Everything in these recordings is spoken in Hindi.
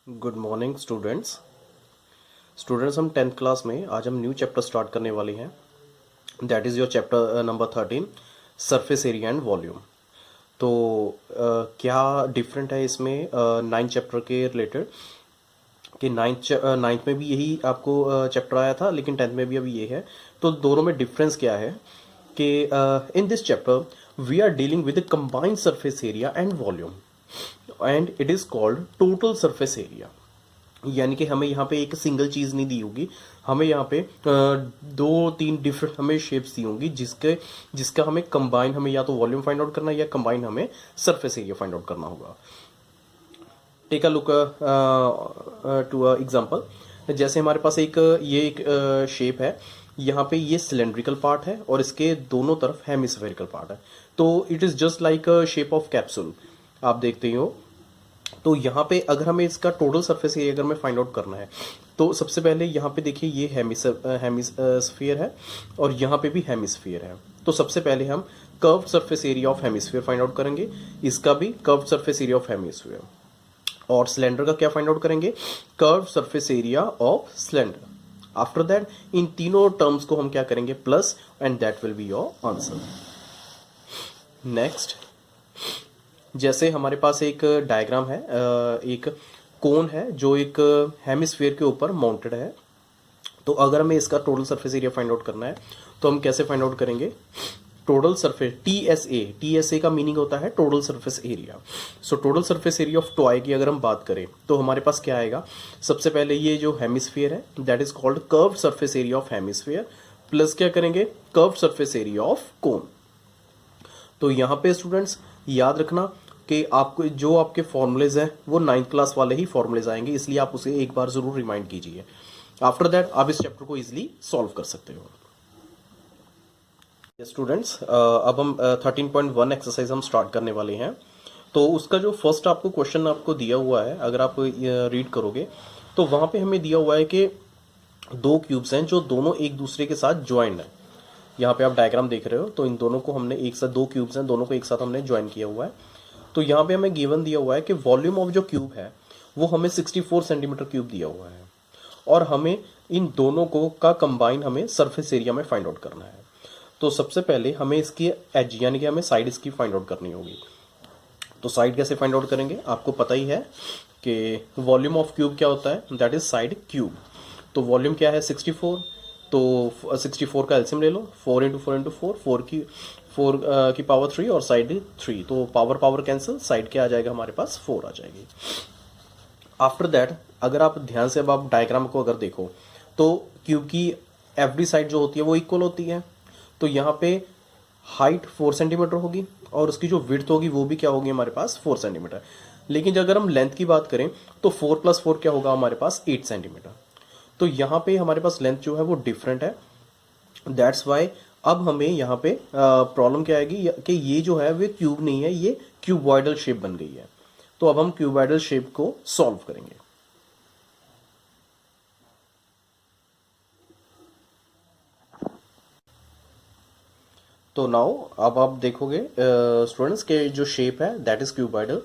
गुड मॉर्निंग स्टूडेंट्स हम 10th क्लास में आज हम न्यू चैप्टर स्टार्ट करने वाले हैं। That is your chapter number 13, surface area and volume. तो क्या डिफरेंट है इसमें 9th चैप्टर के रिलेटेड कि नाइन्थ में भी यही आपको चैप्टर आया था, लेकिन 10th में भी अभी ये है। तो दोनों में डिफरेंस क्या है कि in this chapter we are dealing with combined surface area and volume and it is called total surface area. यानी कि हमें यहाँ पे एक सिंगल चीज़ नहीं दी होगी, हमें यहाँ पे दो तीन डिफरेंट हमें शेप्स दी होंगी जिसका हमें कंबाइन, हमें या तो वॉल्यूम फाइंड आउट करना है या कंबाइन हमें सरफेस एरिया फाइंड आउट करना होगा। Take a look to a example. जैसे हमारे पास एक शेप है, यहाँ पे ये सिलेंड्रिकल पार्ट है और इसके दोनों तरफ हेमिस्फेरिकल पार्ट है। तो it is just like shape of capsule, आप देखते ही हो। तो यहाँ पे अगर हमें इसका टोटल सरफेस एरिया अगर हमें फाइंड आउट करना है, तो सबसे पहले यहाँ पे देखिए ये हेमिस्फीयर है और यहाँ पे भी हेमिस्फीयर है। तो सबसे पहले हम curved surface area of hemisphere find out करेंगे, इसका भी curved surface area of hemisphere. और सिलेंडर का क्या फाइंड आउट करेंगे? Curved surface area of cylinder. After that in तीनों टर्म्स को हम क्या करेंगे? Plus, and that will be your answer. Next, जैसे हमारे पास एक डायग्राम है, एक कोन है जो एक हेमिस्फीयर के ऊपर माउंटेड है। तो अगर हमें इसका total surface area find out करना है तो हम कैसे फाइंड आउट करेंगे? टोटल सरफेस, टीएसए का मीनिंग होता है total surface area. So total surface area of toy की अगर हम बात करें तो हमारे पास क्या आएगा? सबसे पहले ये जो हेमिस्फीयर है that is called curved surface area of hemisphere, plus क्या करेंगे? Curved surface area of cone. तो यहाँ पे स्टूडेंट्स याद रखना कि आपको जो आपके फॉर्मूलेज हैं वो 9th क्लास वाले ही फॉर्मूलेज आएंगे, इसलिए आप उसे एक बार जरूर रिमाइंड कीजिए। आफ्टर दैट आप इस चैप्टर को इजीली सॉल्व कर सकते हो। स्टूडेंट्स अब हम 13.1 एक्सरसाइज हम स्टार्ट करने वाले हैं। तो उसका जो फर्स्ट आपको क्वेश्चन आपको दिया हुआ है, अगर आप रीड करोगे तो वहां पे हमें दिया हुआ है कि दो क्यूब्स हैं जो दोनों एक दूसरे के साथ ज्वाइंट है। यहाँ पे आप डायग्राम देख रहे हो, तो इन दोनों को हमने एक साथ, दो क्यूब्स हैं दोनों को एक साथ हमने ज्वाइन किया हुआ है। तो यहाँ पे हमें गिवन दिया हुआ है कि वॉल्यूम ऑफ जो क्यूब है वो हमें 64 सेंटीमीटर क्यूब दिया हुआ है और हमें इन दोनों को का कंबाइन हमें सरफेस एरिया में फाइंड आउट करना है। तो सबसे पहले हमें इसकी एज यानी कि हमें साइड इसकी फाइंड आउट करनी होगी। तो साइड कैसे फाइंड आउट करेंगे? आपको पता ही है कि वॉल्यूम ऑफ क्यूब क्या होता है, दैट इज साइड क्यूब। तो वॉल्यूम क्या है? 64। तो 64 का एलसीएम ले लो, 4 इंटू 4 इंटू 4, 4 की पावर 3 और साइड 3। तो पावर कैंसिल, साइड क्या आ जाएगा हमारे पास? 4 आ जाएगी। आफ्टर दैट अगर आप ध्यान से अब आप डायग्राम को अगर देखो तो क्यूब की एवरी साइड जो होती है वो इक्वल होती है। तो यहाँ पे हाइट 4 सेंटीमीटर होगी और उसकी जो विड्थ होगी वो भी क्या होगी हमारे पास? 4 सेंटीमीटर। लेकिन अगर हम लेंथ की बात करें तो 4 + 4 क्या होगा हमारे पास? 8 सेंटीमीटर। तो यहाँ पे हमारे पास लेंथ जो है वो डिफरेंट है, दैट्स वाई अब हमें यहाँ पे प्रॉब्लम क्या आएगी कि ये जो है वो क्यूब नहीं है, ये क्यूबॉइडल शेप बन गई है। तो अब हम क्यूबॉइडल शेप को सॉल्व करेंगे। तो नाउ अब आप देखोगे स्टूडेंट्स के जो शेप है दैट इज क्यूबॉइडल,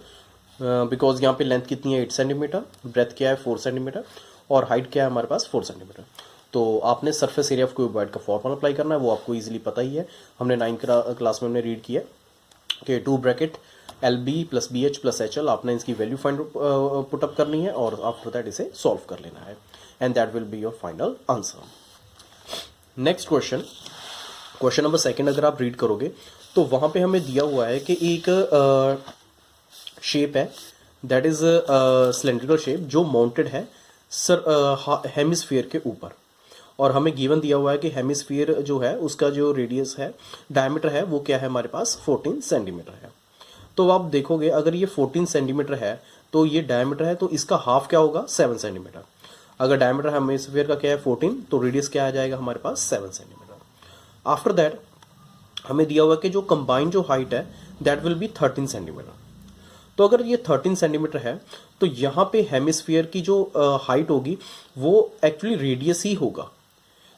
बिकॉज यहाँ पे लेंथ कितनी है? 8 सेंटीमीटर, ब्रेथ क्या है? 4 सेंटीमीटर और हाइट क्या है हमारे पास? 4 सेंटीमीटर। तो आपने सरफेस एरिया ऑफ क्यूबॉइड का फॉर्मूला अप्लाई करना है, वो आपको इजीली पता ही है, हमने 9th क्लास में हमने रीड किया कि 2 ब्रैकेट LB + BH + HL, आपने इसकी वैल्यू फाइंड पुटअप करनी है और आफ्टर दैट इसे सॉल्व कर लेना है and that will be your final answer. Next question, question number 2 अगर आप रीड करोगे तो वहां पे हमें दिया हुआ है कि एक शेप है दैट इज सिलेंड्रिकल शेप जो माउंटेड है हेमिस्फीयर के ऊपर, और हमें गिवन दिया हुआ है कि हेमिस्फीयर जो है उसका जो रेडियस है, डायमीटर है, वो क्या है हमारे पास? 14 सेंटीमीटर है। तो आप देखोगे अगर ये 14 सेंटीमीटर है तो ये डायमीटर है, तो इसका हाफ क्या होगा? 7 सेंटीमीटर। अगर डायमीटर हेमिस्फीयर का क्या है? 14, तो रेडियस क्या आ जाएगा हमारे पास? 7 सेंटीमीटर। आफ्टर दैट हमें दिया हुआ कि जो कंबाइंड जो हाइट है दैट विल बी 13 सेंटीमीटर। तो अगर ये 13 सेंटीमीटर है तो यहाँ पे हेमिस्फीयर की जो हाइट होगी वो एक्चुअली रेडियस ही होगा।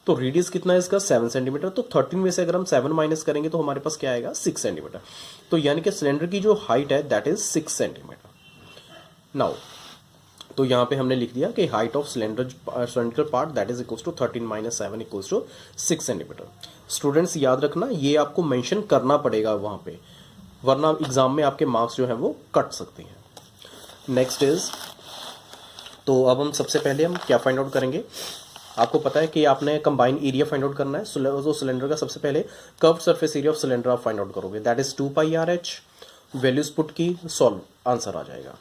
तो रेडियस कितना है इसका? 7 सेंटीमीटर। तो 13 में से अगर हम 7 माइनस करेंगे तो हमारे पास क्या आएगा? 6 सेंटीमीटर। तो यानी कि सिलेंडर की जो हाइट है दैट इज 6 सेंटीमीटर। नाउ तो यहाँ पे हमने लिख दिया कि height of cylindrical part that is equals to 13 minus 7 equals to 6 centimetre. Students याद रखना ये आपको मेंशन करना पड़ेगा वहाँ पे, वरना एग्जाम में आपके मार्क्स जो है वो कट सकते हैं। नेक्स्ट इज, तो अब हम सबसे पहले हम क्या फाइंड आउट करेंगे, आपको पता है कि आपने कंबाइन एरिया फाइंड आउट करना है। जो सिलेंडर का सबसे पहले curve surface area of cylinder आप फाइंड आउट करोगे, that is 2πRh। Values put की, सॉल्व, आंसर आ जाएगा।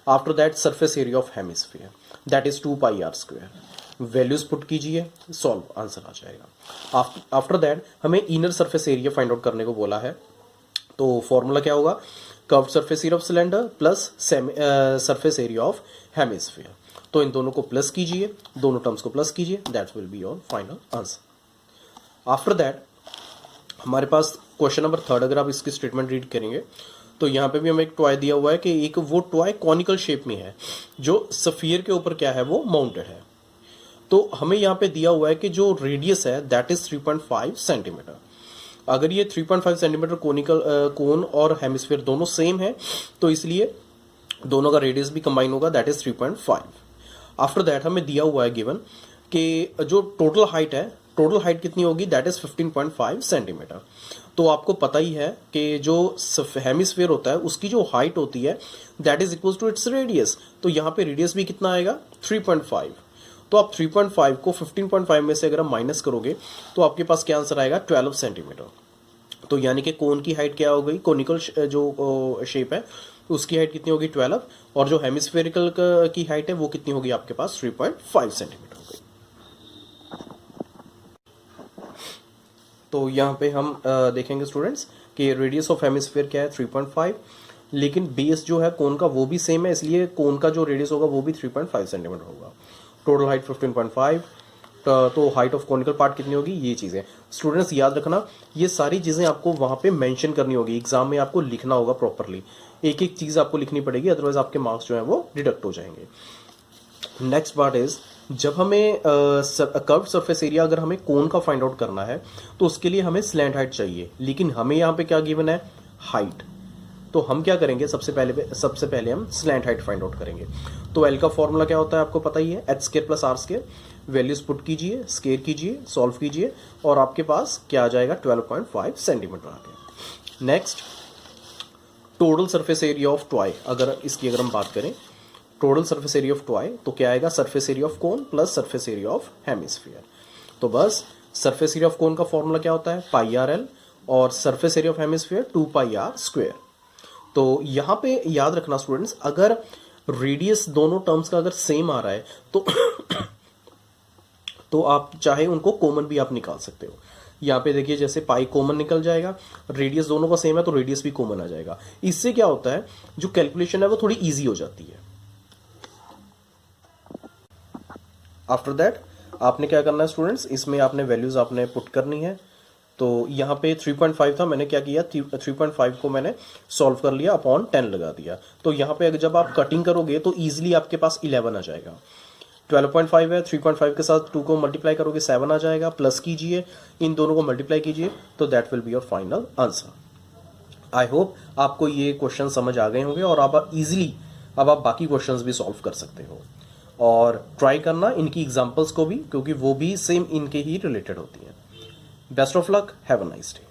After that surface area of hemisphere that is 2πr²। Values put कीजिए, सॉल्व, आंसर आ जाएगा। आफ्टर दैट हमें inner surface area find out करने को बोला है, तो फॉर्मूला क्या होगा, curve surface area of cylinder plus surface area of hemisphere. तो इन दोनों को प्लस कीजिए, दोनों टर्म्स को प्लस कीजिए, that will be your final answer. After that हमारे पास क्वेश्चन नंबर 3, अगर आप इसकी स्टेटमेंट रीड करेंगे तो यहाँ पे भी हमें एक टॉय दिया हुआ है कि एक वो टॉय कॉनिकल शेप में है जो सफियर के ऊपर क्या है वो माउंटेड है। तो हमें यहाँ पे दिया हुआ है कि जो रेडियस है दैट इज 3.5 सेंटीमीटर। अगर ये 3.5 सेंटीमीटर कोनिकल कोन और हेमिस्फीयर दोनों सेम है तो इसलिए दोनों का रेडियस भी कंबाइन होगा, दैट इज 3.5। आफ्टर दैट हमें दिया हुआ है गिवन कि जो टोटल हाइट है, टोटल हाइट कितनी होगी, दैट इज 15.5 सेंटीमीटर। तो आपको पता ही है कि जो हेमिस्फीयर होता है उसकी जो हाइट होती है that is equal to its radius. तो यहाँ पे रेडियस भी कितना आएगा, 3.5। तो आप 3.5 को 15.5 में से अगर आप माइनस करोगे तो आपके पास क्या आंसर आएगा, 12 सेंटीमीटर। तो यानी कि कोन की हाइट क्या हो गई, कोनिकल जो शेप है उसकी हाइट कितनी होगी, 12, और जो हेमिस्फेरिकल की हाइट है वो कितनी होगी आपके पास, 3.5 सेंटीमीटर हो गई। तो यहाँ पे हम देखेंगे स्टूडेंट्स कि रेडियस ऑफ हेमिस्फीयर क्या है, 3.5, लेकिन बेस जो है कोन का वो भी सेम है, इसलिए कोन का जो रेडियस होगा वो भी 3.5 सेंटीमीटर होगा। टोटल हाइट 15.5, तो हाइट ऑफ कॉनिकल पार्ट कितनी होगी, ये चीज़ें स्टूडेंट्स याद रखना। ये सारी चीज़ें आपको वहाँ पे मेंशन करनी होगी, एग्जाम में आपको लिखना होगा प्रॉपरली, एक एक चीज़ आपको लिखनी पड़ेगी, अदरवाइज आपके मार्क्स जो है वो डिडक्ट हो जाएंगे। नेक्स्ट पार्ट इज, जब हमें कर्व सरफेस एरिया अगर हमें कोन का फाइंड आउट करना है तो उसके लिए हमें स्लैंट हाइट चाहिए, लेकिन हमें यहाँ पे क्या गिवन है, हाइट। तो हम क्या करेंगे, सबसे पहले हम स्लैंट हाइट फाइंड आउट करेंगे। तो एल का फॉर्मूला क्या होता है आपको पता ही है, h² + r²। वैल्यूज पुट कीजिए, स्केयर कीजिए, सॉल्व कीजिए, और आपके पास क्या आ जाएगा, 12.5 सेंटीमीटर आ गया। Next, total surface area of toy, अगर हम बात करें total surface area of toy तो क्या आएगा, surface area of cone plus surface area of hemisphere. तो बस सरफेस एरिया ऑफ कोन का फॉर्मूला क्या होता है, πRL, और surface area of hemisphere 2πr²। तो यहाँ पे याद रखना स्टूडेंट्स, अगर रेडियस दोनों टर्म्स का अगर सेम आ रहा है तो आप चाहे उनको कॉमन भी आप निकाल सकते हो। यहाँ पे देखिए जैसे पाई कॉमन निकल जाएगा, रेडियस दोनों का सेम है तो रेडियस भी कॉमन आ जाएगा। इससे क्या होता है, जो कैलकुलेशन है वो थोड़ी इजी हो जाती है। आफ्टर दैट आपने क्या करना है स्टूडेंट्स, इसमें आपने वैल्यूज आपने पुट करनी है। तो यहाँ पे 3.5 था, मैंने क्या किया, 3.5 को मैंने सॉल्व कर लिया, अपॉन 10 लगा दिया। तो यहाँ पे अगर जब आप कटिंग करोगे तो ईजिली आपके पास 11 आ जाएगा। 12.5 है, 3.5 के साथ 2 को मल्टीप्लाई करोगे 7 आ जाएगा, प्लस कीजिए, इन दोनों को मल्टीप्लाई कीजिए, तो that will be your final answer. I hope आपको ये क्वेश्चन समझ आ गए होंगे और आप इजीली अब आप बाकी क्वेश्चंस भी सॉल्व कर सकते हो। और ट्राई करना इनकी एग्जांपल्स को भी, क्योंकि वो भी सेम इनके ही रिलेटेड होती हैं। Best of luck, have a nice day.